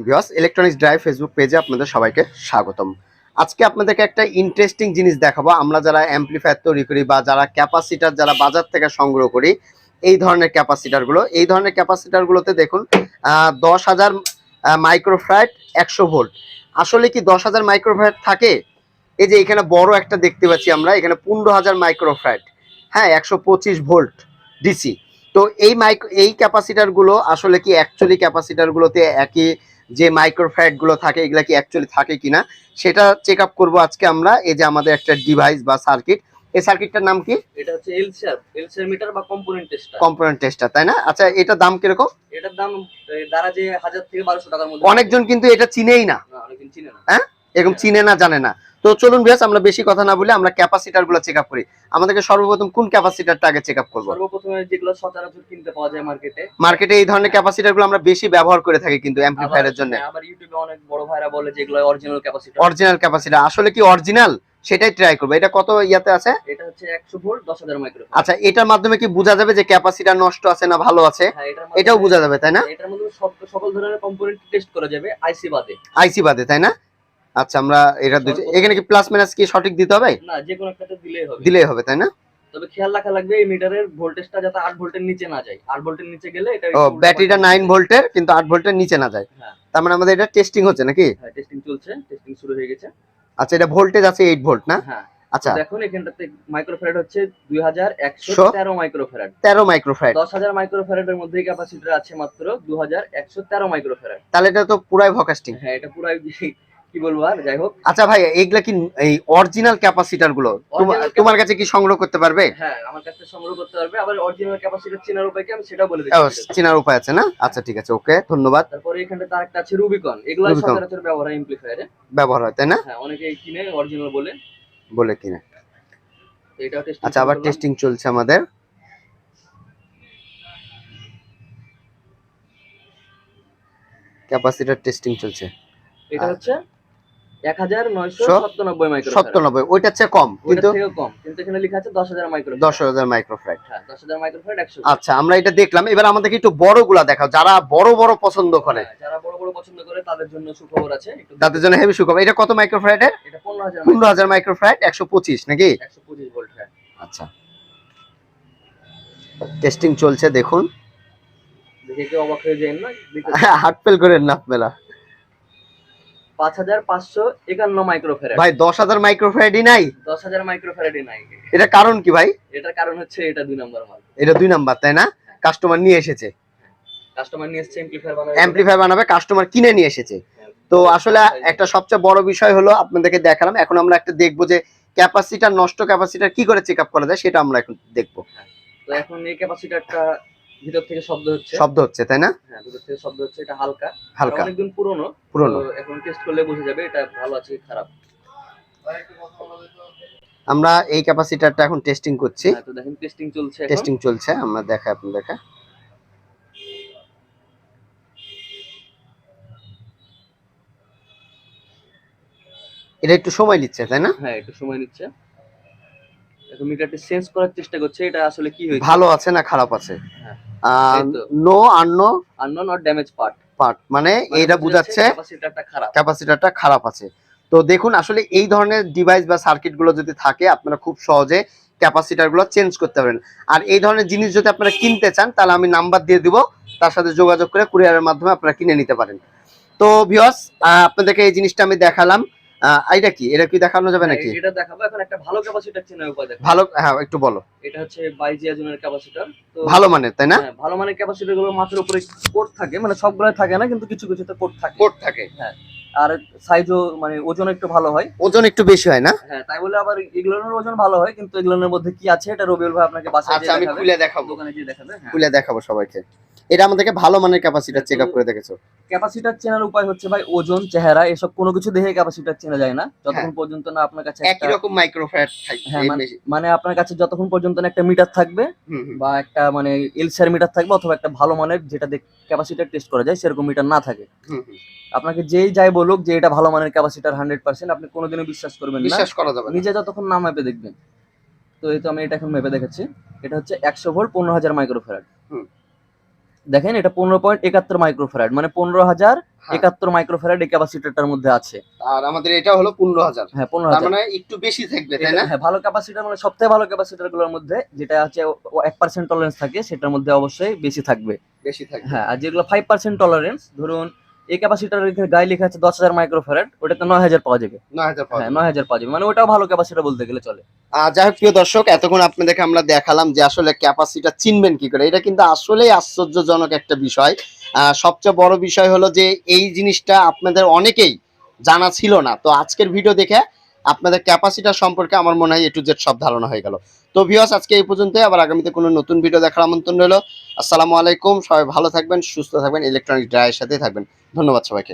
Viewers, electronics drive Facebook পেজে আপনাদের সবাইকে স্বাগতম। আজকে আপনাদেরকে একটা ইন্টারেস্টিং জিনিস দেখাবো। আমরা যারা অ্যাম্পলিফায়ার তৈরি করি বা যারা ক্যাপাসিটার যারা বাজার থেকে সংগ্রহ করি, এই ধরনের ক্যাপাসিটারগুলোতে দেখুন 10,000 মাইক্রোফ্যারাড 100 ভোল্ট। আসলে কি 10,000 মাইক্রোফ্যারাড থাকে? এই যে এখানে বড় একটা দেখতে পাচ্ছি আমরা, এখানে 15,000 মাইক্রোফ্যারাড, হ্যাঁ 125 ভোল্ট ডিসি। তো এই ক্যাপাসিটারগুলো আসলে কি অ্যাকচুয়ালি ক্যাপাসিটারগুলোতে একই যে মাইক্রোফ্যারাড গুলো থাকে এগুলা কি অ্যাকচুয়ালি থাকে কিনা সেটা চেক আপ করবো আজকে আমরা। এই যে আমাদের একটা ডিভাইস বা সার্কিট, এই সার্কিটটার নাম কি? এটা হচ্ছে এলসার মিটার বা কম্পোনেন্ট টেস্টার, তাই না? আচ্ছা, এটার দাম কিরকম? এটার দাম দারাজে 1000 থেকে 1200 টাকার মধ্যে। অনেকজন কিন্তু এটা চিনেই না, অনেকজন চিনে না, হ্যাঁ এরকম চিনে না, জানে না। তো চলুন ভিউয়ার্স, আমরা বেশি কথা না বলে আমরা ক্যাপাসিটার গুলো চেক আপ করি। আমাদেরকে সর্বপ্রথম কোন ক্যাপাসিটারটা আগে চেক আপ করবো? সর্বপ্রথমে যেগুলো সচরাচর কিনতে পাওয়া যায় মার্কেটে এই ধরনের ক্যাপাসিটার গুলো আমরা বেশি ব্যবহার করে থাকি কিন্তু অ্যাম্পলিফায়ারের জন্য। আবার ইউটিউবে অনেক বড় ভাইরা বলে যেগুলো অরিজিনাল ক্যাপাসিটার আসলে কি অরিজিনাল সেটাই ট্রাই করবো। এটা কত ইয়াতে আছে? এটা হচ্ছে 100 ভোল্ট 10,000 মাইক্রোফ্যারাড। আচ্ছা, এটার মাধ্যমে কি বোঝা যাবে যে ক্যাপাসিটার নষ্ট আছে না ভালো আছে? এটাও বোঝা যাবে, তাই না? এটার মধ্যে সকল ধরনের কম্পোনেন্ট টেস্ট করা যাবে আইসি বাদে, তাই না? আচ্ছা, আমরা এটা এখানে কি প্লাস মাইনাস কি সঠিক দিতে হবে? না, যে কোনো একটাতে দিলেই হবে, তাই না? তবে খেয়াল রাখা লাগবে এই মিটারের ভোল্টেজটা যাতে 8 ভোল্টের নিচে না যায়। 8 ভোল্টের নিচে গেলে এটা ব্যাটারিটা 9 ভোল্টের কিন্তু 8 ভোল্টের নিচে না যায়। হ্যাঁ, তার মানে আমাদের এটা টেস্টিং হচ্ছে নাকি? হ্যাঁ, টেস্টিং চলছে, টেস্টিং শুরু হয়ে গেছে। আচ্ছা, এটা ভোল্টেজ আছে 8 ভোল্ট না? হ্যাঁ। আচ্ছা, দেখুন এখানটাতে মাইক্রোফ্যারাড হচ্ছে 2113 মাইক্রোফ্যারাড। 13 মাইক্রোফ্যারাড। 10,000 মাইক্রোফ্যারাডের মধ্যে ক্যাপাসিটর আছে মাত্র 2113 মাইক্রোফ্যারাড। তাহলে এটা তো পুরাই ভোকাস্টিং। হ্যাঁ, এটা পুরাই কি বলবো আর, যাই হোক। আচ্ছা ভাই, এইগুলা কি এই অরিজিনাল ক্যাপাসিটর গুলো তোমার কাছে কি সংগ্রহ করতে পারবে? হ্যাঁ, আমার কাছে সংগ্রহ করতে পারবে। আবার অরিজিনাল ক্যাপাসিটর চেনার উপায় কি আমি সেটা বলে দিচ্ছি। চেনার উপায় আছে না? আচ্ছা ঠিক আছে, ওকে, ধন্যবাদ। তারপরে এখানটাতে আরেকটা আছে রুবিকন। এগুলো সচরাচর ব্যবহার হয় অ্যাম্পলিফায়ারে, ব্যবহার হয়, তাই না? হ্যাঁ, অনেকে কিনে অরিজিনাল বলে কিনে। এটাও টেস্টিং। আচ্ছা, আবার টেস্টিং চলছে আমাদের। ক্যাপাসিটর টেস্টিং চলছে। এটা হচ্ছে 1997 মাইক্রোফ্যারাড। 97, ওইটা চেয়ে কম, কিন্তু এখানে লেখা আছে 10,000 মাইক্রোফ্যারাড। 10,000 মাইক্রোফ্যারাড। হ্যাঁ, 10,000 মাইক্রোফ্যারাড 100। আচ্ছা, আমরা এটা দেখলাম। এবার আমাদেরকে একটু বড়গুলা দেখাও, যারা বড় বড় পছন্দ করে। যারা বড় বড় পছন্দ করে তাদের জন্য সুখবর আছে, তাদের জন্য হেভি সুখবর। এটা কত মাইক্রোফ্যারাডের? এটা 15,000 15,000 মাইক্রোফ্যারাড 125 নাকি? 125 ভোল্ট। হ্যাঁ। আচ্ছা, টেস্টিং চলছে, দেখুন। দেখে কি অবাক হয়ে যাবেন না? হার্ট ফেল করেন না আপনারা। 5551 মাইক্রোফ্যারাড। ভাই 10,000 মাইক্রোফ্যারাডই নাই? 10,000 মাইক্রোফ্যারাডই নাই। এটা কারণ কি ভাই? এটার কারণ হচ্ছে এটা 2 নাম্বার মাল। এটা 2 নাম্বার, তাই না? কাস্টমার নিয়ে এসেছে, কাস্টমার নিয়ে এসেছে অ্যাম্পলিফায়ার বানাবে, কাস্টমার কিনে নিয়ে এসেছে। তো আসলে একটা সবচেয়ে বড় বিষয় হলো আপনাদেরকে দেখালাম। এখন আমরা একটা দেখবো যে ক্যাপাসিটার, নষ্ট ক্যাপাসিটার কি করে চেক আপ করা যায় সেটা আমরা এখন দেখবো। তো এখন এই ক্যাপাসিটরটা ভিতর থেকে শব্দ হচ্ছে, তাই না? হ্যাঁ, ভিতর থেকে শব্দ হচ্ছে। এটা হালকা, অনেকদিন পুরনো। এখন টেস্ট করলে বোঝা যাবে এটা ভালো আছে কি খারাপ। আমরা এই ক্যাপাসিটরটা এখন টেস্টিং করছি। তো দেখেন টেস্টিং চলছে, আমরা দেখাই আপনাদেরকে। এটা একটু সময় নিচ্ছে, তাই না? হ্যাঁ, একটু সময় নিচ্ছে। এখন মিটারটি সেন্স করার চেষ্টা করছে এটা আসলে কি হয়েছে, ভালো আছে না খারাপ আছে। No unknown or damage part, মানে এটা বোঝাচ্ছে ক্যাপাসিটরটা খারাপ আছে। তো দেখুন, আসলে এই ধরনের ডিভাইস বা সার্কিট গুলো যদি থাকে আপনারা খুব সহজে ক্যাপাসিটর গুলো চেঞ্জ করতে পারেন। আর এই ধরনের জিনিস যদি আপনারা কিনতে চান তাহলে আমি নাম্বার দিয়ে দিব, তার সাথে যোগাযোগ করে কুরিয়ারের মাধ্যমে আপনারা কিনে নিতে পারেন। তো ভিউয়ার্স, আপনাদেরকে এই জিনিসটা আমি দেখালাম। এটা কি দেখানো যাবে নাকি? এটা দেখাবো। এখন একটা ভালো ক্যাপাসিটর চেনার উপায় দেখাবো। ভালো, হ্যাঁ একটু বলো। এটা হচ্ছে বাইজিয়াজনের ক্যাপাসিটর। তো ভালো মানের, তাই না? হ্যাঁ, ভালো মানের ক্যাপাসিটর গুলো মাত্র উপরে কোট থাকে, মানে সবগুলো থাকে না, কিন্তু কিছু কিছুতে কোট থাকে। হ্যাঁ, আর সাইজও মানে ওজন একটু ভালো হয়, ওজন একটু বেশি হয় না? হ্যাঁ, তাই বলে আবার এগুলোর ওজন ভালো হয়, কিন্তু এগুলোর মধ্যে কি আছে এটা রবিউল ভাই আপনাকে বাসায় আচ্ছা, আমি খুলে দেখাবো, দোকানে গিয়ে দেখাবে। খুলে দেখাবো সবাইকে। এটা আমাদেরকে ভালো মানের ক্যাপাসিটর চেক আপ করে দেখেছো? ক্যাপাসিটর চেনার উপায় হচ্ছে ভাই ওজন, চেহারা, এসব কোনো কিছু দেখে ক্যাপাসিটর চেনা যায় না যতক্ষণ পর্যন্ত না আপনার কাছে একই রকম মাইক্রোফ্যারাড থাকে। হ্যাঁ, মানে আপনার কাছে যতক্ষণ পর্যন্ত না একটা মিটার থাকবে বা একটা মানে এলসার মিটার থাকবে, অথবা একটা ভালো মানের যেটা ক্যাপাসিটর টেস্ট করা যায় সেরকম মিটার না থাকে, আপনাকে যেই যাই বলুক যে এটা ভালো মানের ক্যাপাসিটর 100%, আপনি কোনোদিনও বিশ্বাস করবেন না, বিশ্বাস করা যাবে না নিজে যতক্ষণ না মেপে দেখবেন। তো এই তো আমি এটা এখন মেপে দেখাচ্ছি। এটা হচ্ছে 100 ভোল্ট 15,000 মাইক্রোফ্যারাড। দেখেন এটা 15.71 মাইক্রোফ্যারাড, মানে 15,071 মাইক্রোফ্যারাড এই ক্যাপাসিটরটার মধ্যে আছে। আর আমাদের এটা হলো 15,000। হ্যাঁ, তার 15,000। মানে একটু বেশি থাকবে, তাই না? হ্যাঁ, ভালো ক্যাপাসিটর মানে সবথেকে ভালো ক্যাপাসিটর গুলোর মধ্যে যেটা হচ্ছে 1% টলারেন্স থাকে সেটার মধ্যে অবশ্যই বেশি থাকবে। বেশি থাকবে। হ্যাঁ, আর যেগুলো 5% টলারেন্স, ধরুন এই ক্যাপাসিটরের গায়ে লেখা আছে 10,000 মাইক্রোফ্যারাড, ওটাতে 9,000 পাওয়া যাবে। 9,000 পাওয়া হ্যাঁ, যাবে। 9,000 পাওয়া যাবে, মানে ওটাও ভালো ক্যাপাসিটর বলতে গেলে চলে। যাই হোক প্রিয় দর্শক, এতক্ষণ আপনাদেরকে আমরা দেখালাম যে আসলে ক্যাপাসিটার চিনবেন কি করে। এটা কিন্তু আসলেই আশ্চর্যজনক একটা বিষয়। সবচেয়ে বড় বিষয় হলো যে এই জিনিসটা আপনাদের অনেকেই জানা ছিল না। তো আজকের ভিডিও দেখে আপনাদের ক্যাপাসিটার সম্পর্কে আমার মনে হয় A to Z সব ধারণা হয়ে গেল। তো ভিউয়ার্স, আজকে এই পর্যন্তই। আবার আগামীতে কোনো নতুন ভিডিও দেখার আমন্ত্রণ রইল। আসসালামু আলাইকুম। সবাই ভালো থাকবেন, সুস্থ থাকবেন, ইলেকট্রনিক ড্রাইয়ের সাথেই থাকবেন। ধন্যবাদ সবাইকে।